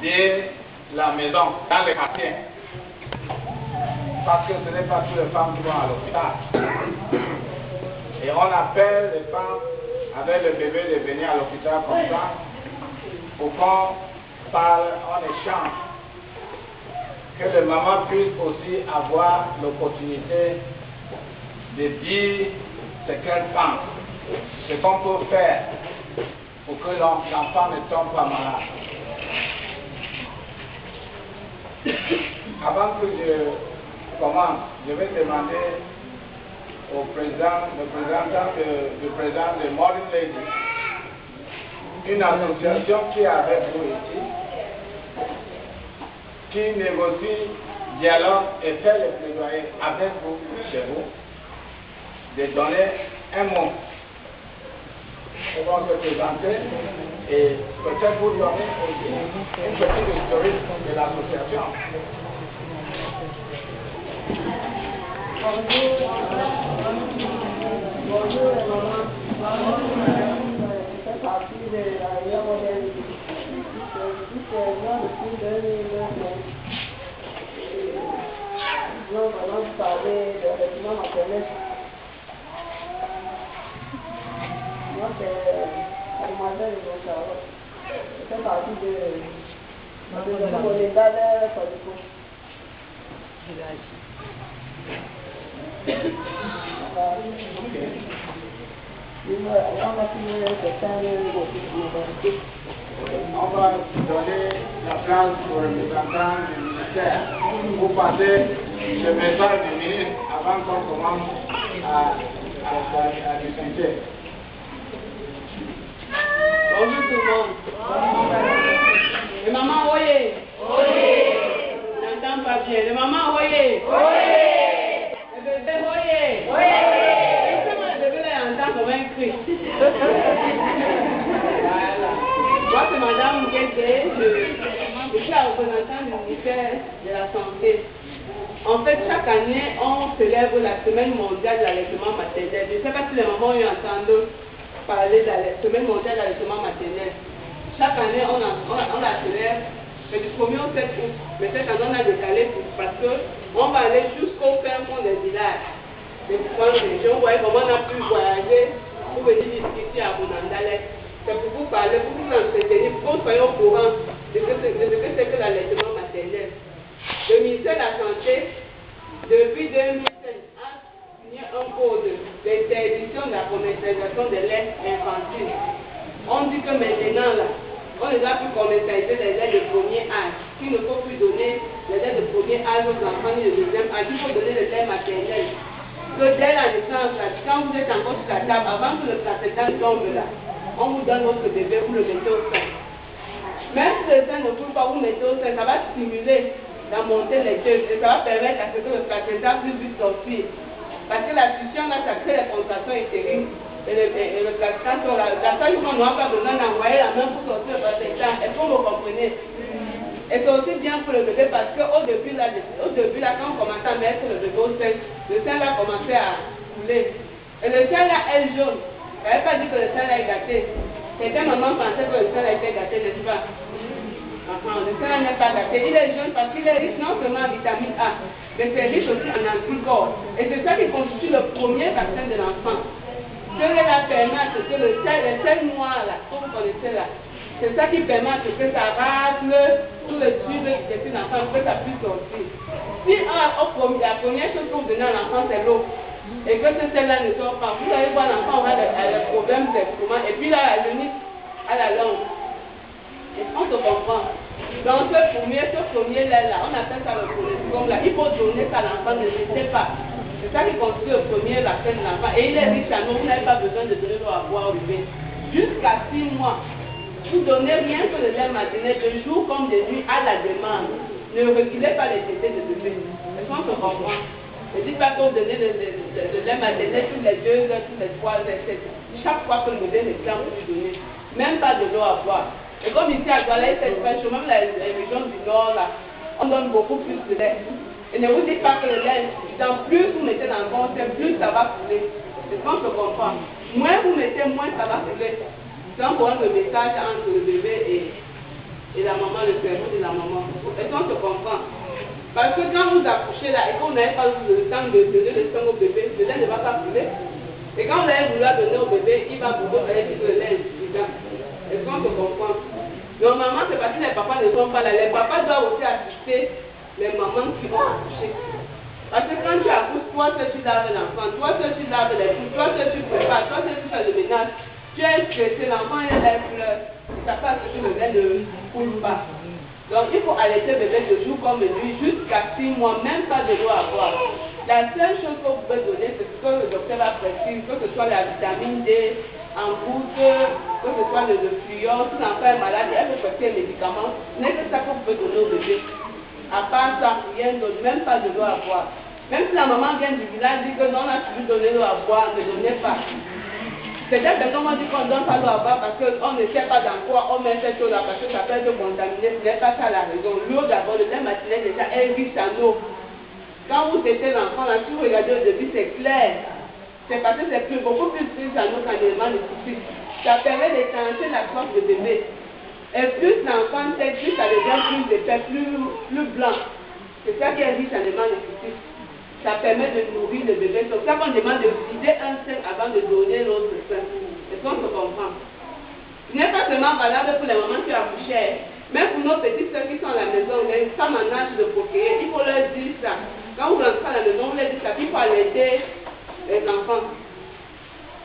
de la maison, dans les quartiers. Parce que ce n'est pas toutes les femmes qui vont à l'hôpital. Et on appelle les femmes avec le bébé de venir à l'hôpital comme ça, pour qu'on parle en échange. Que les mamans puissent aussi avoir l'opportunité de dire ce qu'elles pensent, ce qu'on peut faire pour que l'enfant ne tombe pas malade. Avant que je commence, je vais demander au président, le président de Modern Lady, une association qui est avec vous ici, qui négocie, dialogue et fait le plaidoyer avec vous, chez vous, de donner un mot. Ils vont se présenter et peut-être vous donner aussi une petite historique de l'association. Bonjour les mamans. Je fais partie de la Réunion Moderne. Je suis là depuis 2009. Nous allons parler de vêtements maternels. Moi, c'est Mademoiselle de Charlotte. Je fais partie de la Monédale Fadico. On va donner la place au représentant du ministère pour passer le message du ministre avant qu'on commence à discuter. Bonjour tout le monde. Les mamans, oyez. Je n'entends pas bien. Les mamans, oyez. Les bébés, oyez. Comment le bébé là entend comme un cri? Voilà. Moi, c'est Madame Guédé. Je suis la représentante du ministère de la Santé. En fait, chaque année, on célèbre la semaine mondiale de l'allaitement maternel. Je ne sais pas si les mamans ont entendu parler de la semaine mondiale de l'allaitement maternel. Chaque année, on la célèbre du 1er au 7 août. Mais cette année, on a décalé parce qu'on va aller jusqu'au fin fond des villages. Des grandes régions, vous voyez comment on a pu voyager pour venir discuter à Bonandale. C'est pour vous parler, pour vous entretenir, pour qu'on soit au courant de ce que c'est que l'allaitement maternel. Le ministère de la Santé, depuis 2005, a signé un code d'interdiction de la commercialisation des laits infantiles. On dit que maintenant, là, on ne doit plus commercialiser les laits de premier âge. Il ne faut plus donner les laits de premier âge aux enfants ni de deuxième âge. Il faut donner le lait maternel. Que dès la naissance, là, quand vous êtes encore sur la table, avant que le placenta tombe là, on vous donne votre bébé, vous le mettez au sein. Même si le sein ne coule pas, vous mettez au sein, ça va stimuler la montée laiteuse et ça va permettre à ce que le placenta puisse vite sortir. Parce que la succion là, ça crée les contractions utérines et le placenta sont là. La seule chose qu'on n'aura pas besoin d'envoyer la main pour sortir le placenta, est-ce que vous comprenez? Et c'est aussi bien pour le bébé parce qu'au début là, quand on commençait à mettre le bébé au sein, le sein là commençait à couler. Et le sein là est jaune. Ça ne veut pas dire que le sein là est gâté. Certaines mamans pensaient que le sein là était gâté, n'est-ce pas? Le sein là n'est pas gâté. Il est jaune parce qu'il est riche non seulement en vitamine A, mais c'est riche aussi en anticorps. Et c'est ça qui constitue le premier vaccin de l'enfant. Cela permet à ce que les selles noires là, comme vous connaissez là, c'est ça qui permet à ce que ça racle tout le tube qui est l'enfant pour que ça puisse sortir. Si la première chose qu'on donne à l'enfant c'est l'eau, et que cette selle-là ne sort pas, vous allez voir l'enfant aura des problèmes d'estomac, et puis là, la limite à la langue. Et on se comprend. Dans ce premier lait-là, on appelle ça le colostrum là, il faut donner ça à l'enfant, ne laissez pas. C'est ça qui constitue le premier vaccin de l'enfant. Et il est riche à nous, vous n'avez pas besoin de donner l'eau à boire au bébé. Jusqu'à 6 mois. Vous donnez rien que le lait maternel de jour comme de nuit à la demande. Ne reculez pas les tétés de bébé. Est-ce qu'on se comprend? Ne dites pas que vous donnez le lait maternel toutes les 2 heures, toutes les 3 heures, etc. Chaque fois que le bébé est plein, vous lui donnez. Même pas de l'eau à boire. Et comme ici à Douala, c'est spécial, même les régions du Nord, là, on donne beaucoup plus de lait. Et ne vous dites pas que le lait est insuffisant. Plus vous mettez dans le ventre, plus ça va couler. C'est qu'on se comprend. Moins vous mettez, moins ça va couler. C'est un problème de message entre le bébé et la maman, le cerveau de la maman. Est-ce qu'on se comprend? Parce que quand vous accouchez là, et quand vous n'avez pas le temps de donner le sang au bébé, le lait ne va pas couler. Et quand vous allez vouloir donner au bébé, il va vouloir aller dire le lait est suffisant. Est-ce qu'on se comprend? Normalement, c'est parce que les papas ne sont pas là. Les papas doivent aussi assister les mamans qui ont accouché. Parce que quand tu accouches, toi seul tu laves l'enfant, toi seul tu laves les couches, toi seul tu prépares, toi seul tu fais le ménage. Tu es stressé, l'enfant il lève pleure. Ça passe que le lait ne coule pas. Donc il faut allaiter le bébé de jour comme lui jusqu'à 6 mois, même pas de l'eau à boire. La seule chose que vous pouvez donner, c'est ce que le docteur va prescrire, que ce soit la vitamine D en gouttes, que ce soit le fluor, si l'enfant est malade, elle peut prescrire un médicament. Ce n'est que ça que vous pouvez donner au bébé. À part ça, rien d'autre, même pas de l'eau à boire. Même si la maman vient du village, dit que non, on a toujours donné l'eau à boire, ne donnez pas. Peut-être que on dit qu'on ne donne pas l'eau à boire parce qu'on ne sait pas dans quoi on met cette eau-là, parce que ça peut être contaminé. Ce n'est pas ça la raison. L'eau d'abord, le lait maternel déjà est riche en eau. Quand vous étiez l'enfant, là, si vous regardez au début, c'est clair. C'est parce que c'est beaucoup plus riche en eau qu'en éléments nutritifs. Ça permet d'étancher la force de bébé. Et plus l'enfant sait, plus ça devient plus épais, plus blanc. C'est ça qui est riche en éléments nutritifs. Ça permet de nourrir le bébé. Donc ça qu'on demande de vider un sein avant de donner l'autre sein. Est-ce qu'on se comprend? Ce n'est pas seulement valable pour les mamans qui accouchent, même pour nos petites soeurs qui sont à la maison, les femmes en âge de procréer, il faut leur dire ça. Quand vous rentrez à la maison, vous leur dites ça, il faut allaiter les enfants.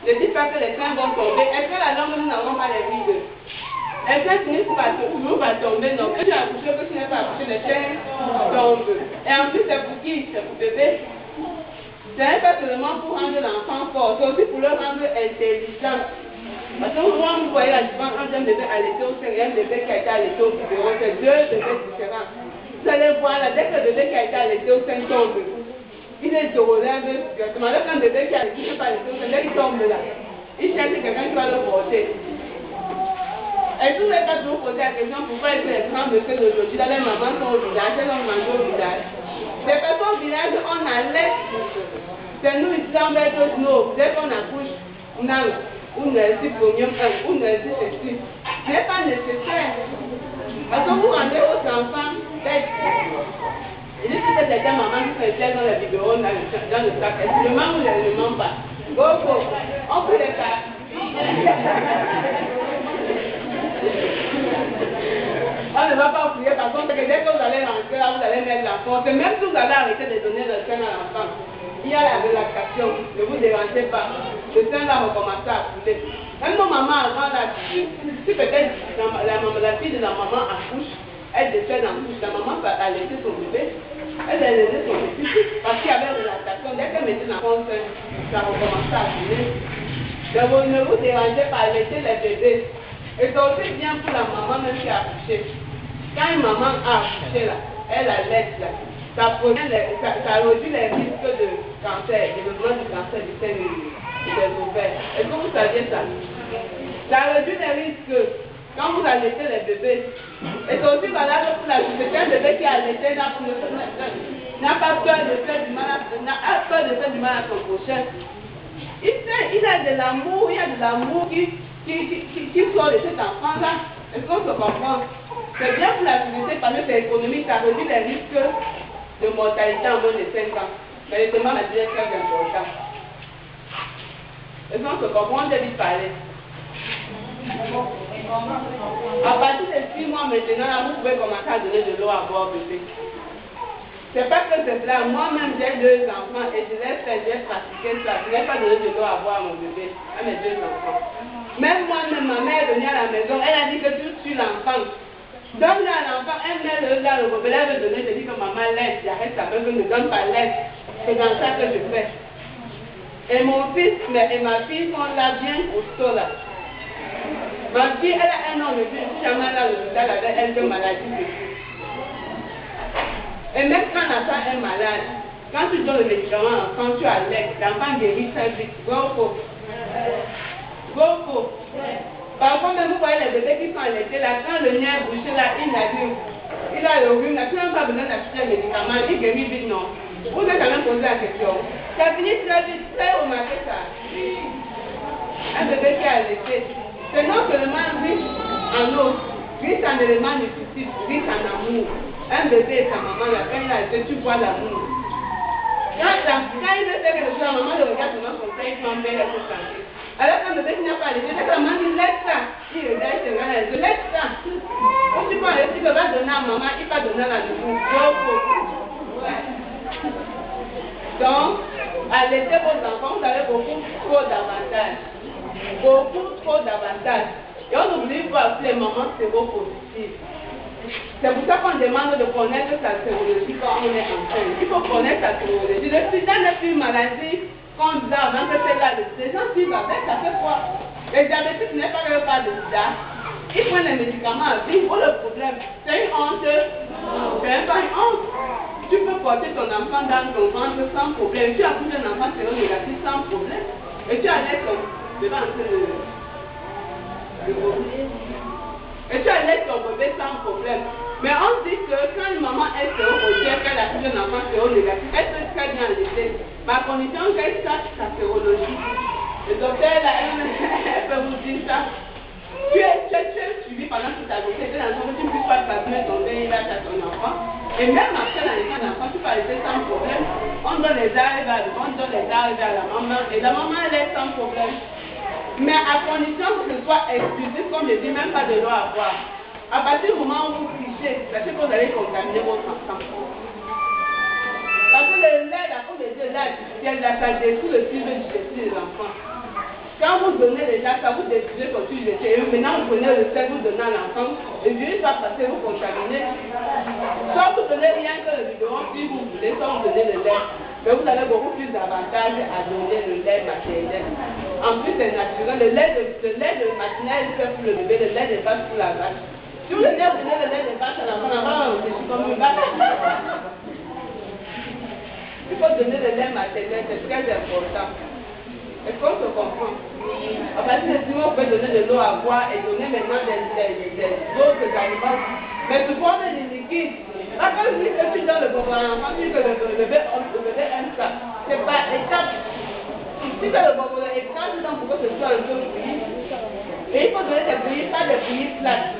Ne dites pas que les seins vont tomber. Est-ce que la langue, nous n'avons pas les vides? Les seins finissent par tomber, non. Que tu as accouché, que tu n'as pas accouché, les seins tombent. Et en plus, c'est pour qui? C'est pour bébé. Ce n'est pas seulement pour rendre l'enfant fort, c'est aussi pour le rendre intelligent. Parce que moi, vous voyez la différence entre un bébé allaité au sein et un bébé qui a été allaité au biberon, c'est deux bébés différents. Vous allez voir là, dès que le bébé qui a été allaité au sein tombe, il se relève directement. Là, quand le bébé qui a été allaité au sein, dès qu'il tombe là, il cherche quelqu'un qui va le porter. Et tous les cas, vous posez la question pourquoi est-ce que les grands monsieur d'aujourd'hui, là, les mamans sont au village, elles ont mangé au village. C'est parce qu'au village, on allait. C'est nous ici, on va être nos. Dès qu'on accouche, on a une zirconium 1, une ceci. Ce n'est pas nécessaire. Parce que vous rendez aux enfants tête. Il dit que c'est des mamans qui s'intègrent dans le biberon, dans le sac. Est-ce que le ment ou le ment pas? Go, on peut les faire. On ne va pas oublier par contre que dès que vous allez rentrer là, vous allez mettre la force. Même si vous allez arrêter de donner le sein à l'enfant, il y a la relaxation, ne vous dérangez pas. Le sein là va commencer à couler. Même nos mamans avant là, si peut-être la fille de la maman accouche, elle décède en couche, la maman va allaiter son bébé, elle a laissé son bébé, parce qu'il y avait relaxation. Dès qu'elle mettait l'enfant sein, ça va commencer à couler. Donc ne vous dérangez pas, laissez les bébés. Et c'est aussi bien pour la maman même qui a accouché. Quand une maman a accouché là, elle allaite là, ça réduit les risques de cancer, développement du cancer du sein et des ovaires. Est-ce que vous saviez ça? Ça réduit les risques quand vous allaitez les bébés. Et c'est aussi valable pour la société. Un bébé qui a allaité n'a pas peur de faire du mal à son prochain. Il a de l'amour, il y a de l'amour qui sort de cet enfant-là. Est-ce qu'on se comprend? C'est bien pour la société parce que c'est économique, ça réduit les risques de mortalité en moins de 5 ans. Mais le la vie est très important. Est-ce qu'on se comprend? On devait parler. À partir de 6 mois maintenant, vous pouvez commencer à donner de l'eau à boire au bébé. C'est pas que c'est là. Moi-même, j'ai 2 enfants et je l'ai fait, j'ai pratiqué ça. Je n'ai pas donné de l'eau à boire à mon bébé, à mes 2 enfants. Même moi-même, ma mère est venue à la maison, elle a dit que tu tues l'enfant. Donne-le à l'enfant, elle met le là, le bébé, elle veut donner, je dis que maman laisse, j'arrête ça, elle ne donne pas laisse. C'est dans ça que je fais. Et mon fils et ma fille sont là bien costauds là. Ma fille, elle a 1 an, je suis jamais là à l'hôpital avec elle de maladie. Et même quand l'enfant est malade, quand tu donnes le médicament, quand tu allaites, l'enfant guérit très vite. Go. Parfois même vous voyez les bébés qui sont allaités, là, quand le nez est bouché là, il a le rhume, là, tu n'as pas besoin d'acheter un médicament, il guérit vite, non. Vous avez quand même posé la question. Ça finit très vite, très remarqué ça. Un bébé qui est allaité, c'est non seulement riche en eau, riche en éléments nutritifs, riche en amour. Un bébé et sa maman, là, quand il a été, tu vois l'amour. Quand il veut faire quelque chose, la maman le regarde dans son sein, il fait un bel être santé. Alors quand le bébé n'a pas allé, la maman dit laisse ça. Il regarde, il regarde, je laisse ça. Quand tu prends le petit, il va donner à maman, il va donner à la nounou. Donc, allaitez vos enfants, vous avez beaucoup trop d'avantages. Beaucoup trop d'avantages. Et on n'oublie pas aussi les moments séropositifs. C'est pour ça qu'on demande de connaître sa sérologie quand on est enceinte. Il faut connaître sa sérologie. Le sida n'est plus une maladie qu'on disait avant que c'est là. Les gens vivent avec, ça fait quoi? Les diabétiques n'est pas que par le sida. Ils prennent les médicaments à vie. Où le problème? C'est une honte. C'est même pas une honte. Tu peux porter ton enfant dans ton ventre sans problème. Tu as accouché un enfant séronégatif sans problème. Et tu allais devant un peu de vomir. Et tu allais ton bébé sans problème. Mais on dit que quand une maman est sérologique, qu'elle a accouché un enfant séronégatif, elle peut très bien allaiter. Ma condition, qu'elle sache sa sérologie. Le docteur, elle peut vous dire ça. Tu es suivi pendant toute ta grossesse, tu ne puisses pas transmettre ton VIH à ton enfant. Et même après la naissance de l'enfant, tu peux rester sans problème. On donne les arrêts à la maman, et la maman elle est sans problème. Mais à condition que ce soit exclusif, comme je dis, même pas de l'eau à boire. À partir du moment où vous fichez, c'est que vous allez contaminer votre enfant. Parce que le lait, comme je dis, ça détruit le fil digestif de l'enfant. Quand vous donnez déjà ça, vous détruisez votre fil digestif. Maintenant, vous prenez le sel, vous donnez à l'enfant, le virus va passer, vous contaminer. Soit vous donnez rien que le biberon, si vous voulez, soit vous donnez le lait. Mais vous avez beaucoup plus d'avantages à donner le lait maternel. En plus, c'est naturel. Le lait de maternel fait pour le bébé, le lait de vache pour la vache. Si vous donnez le lait de vache à l'enfant, l'enfant c'est comme une vache. Il faut donner le lait maternel, c'est très important. Est-ce qu'on se comprend? À partir de ce moment, vous pouvez donner de l'eau à boire et donner maintenant d'autres aliments. Mais tu prends des liquides. Là, quand je dis que tu donnes le bonbon à l'enfant, tu dis que le bébé aime ça. C'est par étape. Si tu as le bonbon étape, tu donnes pour que ce soit un peu bouilli. Et il faut donner des bouillies, pas des bouillies plates.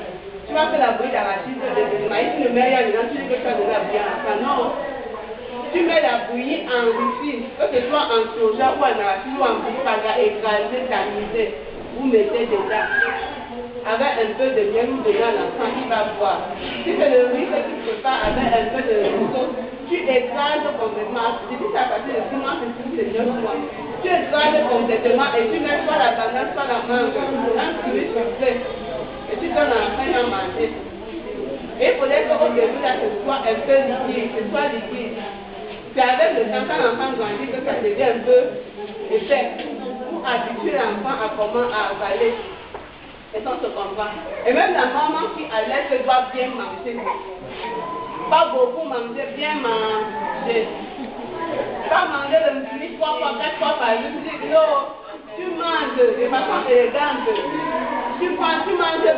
Tu vas faire la bouillie d'arachide, de maïs, tu le mets dedans, tu dis que tu as donné la bouillie à l'enfant. Non. Tu mets la bouillie enrichie, que ce soit en soja ou en arachide ou en bouillie écrasée, tamisée, vous mettez dedans. Avec un peu de miel ou de lait à l'enfant, il va boire. Si c'est le riz que tu prépares avec un peu de sauce, tu écrases complètement. Si ça à partir de 6 mois, c'est 9 mois. Tu écrases complètement et tu mets soit la banane, soit la mangue, un fruit soufflé. Et tu donnes à l'enfant à manger. Et il faudrait qu'au début, là, ce soit un peu liquide, ce soit liquide. C'est avec le temps, quand l'enfant grandit, que ça devient un peu épais. Pour habituer l'enfant à comment avaler. Et ça, on se comprend. Et même la maman qui allait doit bien manger. Pas beaucoup manger, bien manger. Pas manger le midi 3 fois, 4 fois par jour. Tu dis, non, tu manges de façon élégante. Tu manges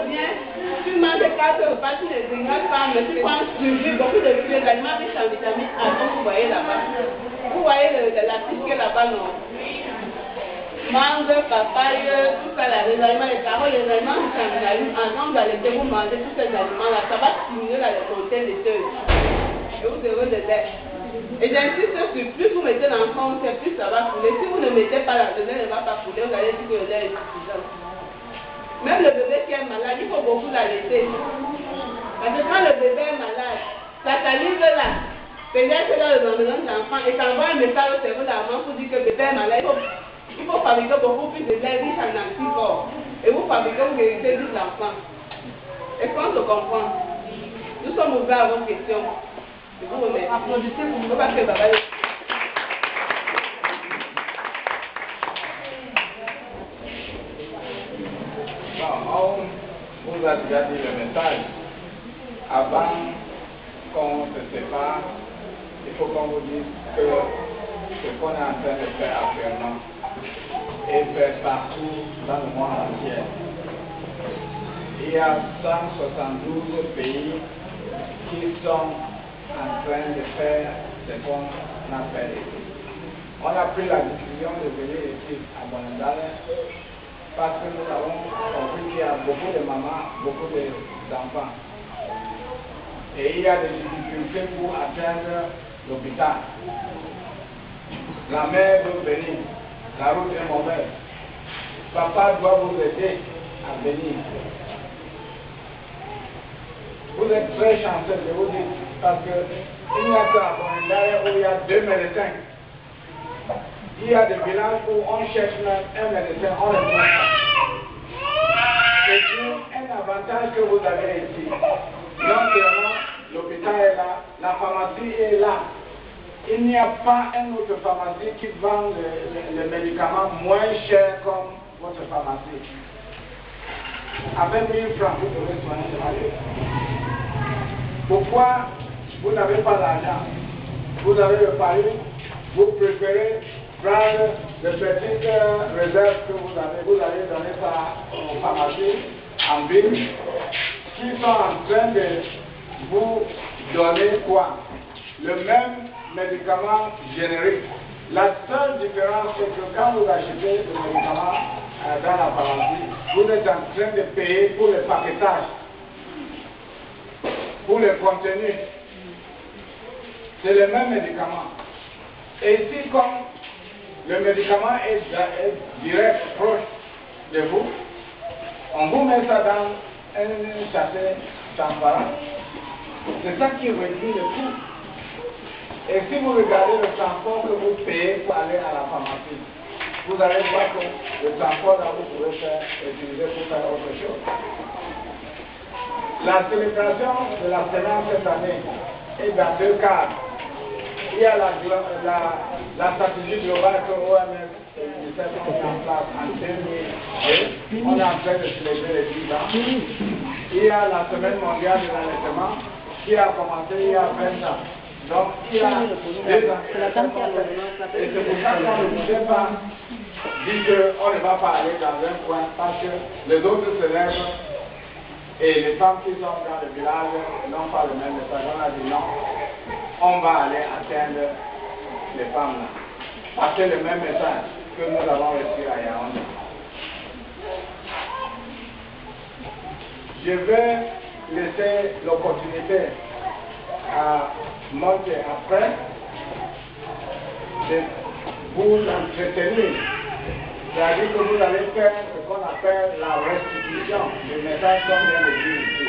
bien. Tu manges 4 repas, tu ne grignotes pas, mais tu prends beaucoup de fruits, d'aliments riches en vitamine A, comme vous voyez là-bas. Vous voyez la fiche qui est là-bas, non? Mangue, papaye, tout ça, les aliments, les carottes, les aliments riches en vitamine A, quand vous allez vous manger tous ces aliments-là, ça va stimuler la montée des teuses. Et vous aurez de lait. Et j'insiste sur plus vous mettez l'enfant, plus ça va couler. Si vous ne mettez pas le lait, ne va pas couler, vous allez dire que le lait est suffisant. Même le bébé qui est malade, il faut beaucoup l'allaiter. Parce que quand le bébé est malade, sa salive là, peut-être là le lendemain de l'enfant, et ça envoie un message au cerveau de la maman pour dire que le bébé est malade. Il faut fabriquer beaucoup plus de lait riche en anticorps. Et vous fabriquez, vous guérissez vite l'enfant. Est-ce qu'on se comprend? Nous sommes ouverts à vos questions. Je vous remercie. Applaudissez pour nous parce que ça va aller. On vous a déjà dit le message. Avant qu'on se sépare, il faut qu'on vous dise que ce qu'on est en train de faire actuellement est fait partout dans le monde entier. Il y a 172 pays qui sont en train de faire ce qu'on a fait ici. On a pris la décision de venir ici à Bonendale parce que nous avons compris qu'il y a beaucoup de mamans, beaucoup d'enfants. Et il y a des difficultés pour atteindre l'hôpital. La mère veut venir, la route est mauvaise. Papa doit vous aider à venir. Vous êtes très chanceux, je vous dis, parce qu'il n'y a qu'à Bonendaya où il y a 2 médecins. Il y a des villages où on cherche même un médecin, on le trouve. Et puis, un avantage que vous avez ici, non seulement l'hôpital est là, la pharmacie est là. Il n'y a pas une autre pharmacie qui vend les médicaments moins chers comme votre pharmacie. Avec 1000 francs, vous devez soigner de maladie. Pourquoi vous n'avez pas d'argent? Vous avez le pari, vous préférez prendre les petites réserves que vous allez donner ça aux pharmacies en ville, qui sont en train de vous donner quoi? Le même médicament générique. La seule différence, c'est que quand vous achetez le médicament dans la pharmacie, vous êtes en train de payer pour le paquetage, pour le contenu. C'est le même médicament. Et ici, comme le médicament est direct, proche de vous, on vous met ça dans un sachet transparent. C'est ça qui réduit le coût. Et si vous regardez le transport que vous payez pour aller à la pharmacie, vous allez voir que le transport là, vous pouvez utiliser pour faire autre chose. La célébration de la semaine cette année est dans 2 cadres. Il y a la stratégie globale que l'OMS et l'UNICEF ont mis en place en 2000. On est en train de célébrer les 10 ans. Il y a la semaine mondiale de l'allaitement qui a commencé il y a 20 ans. Donc, il y a des ans. Et c'est pour ça qu'on ne pouvait pas dire qu'on ne va pas aller dans un coin parce que les autres se lèvent et les femmes qui sont dans le village n'ont pas le même message. On a dit non, on va aller atteindre les femmes là. Parce que le même message que nous avons reçu à Yaoundé. Je vais laisser l'opportunité à monter après de vous entretenir. C'est-à-dire que vous allez faire ce qu'on appelle la restitution du message qu'on vient de dire ici.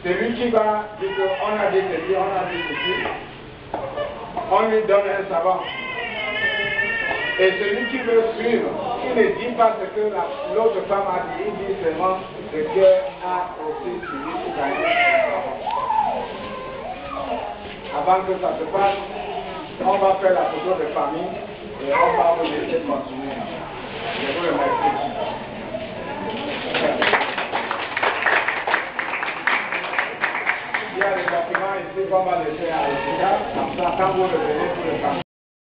Celui qui va dire qu'on a dit ceci, on a dit ceci, on lui donne un savant. Et celui qui veut suivre, il ne dit pas ce que l'autre femme a dit, il dit seulement ce qu'elle a aussi suivi pour gagner. Avant que ça se passe, on va faire la photo de famille et on va vous laisser continuer. Je vous remercie. Il y a des documents ici qu'on va laisser à l'hôpital, comme ça quand vous revenez pour le temps.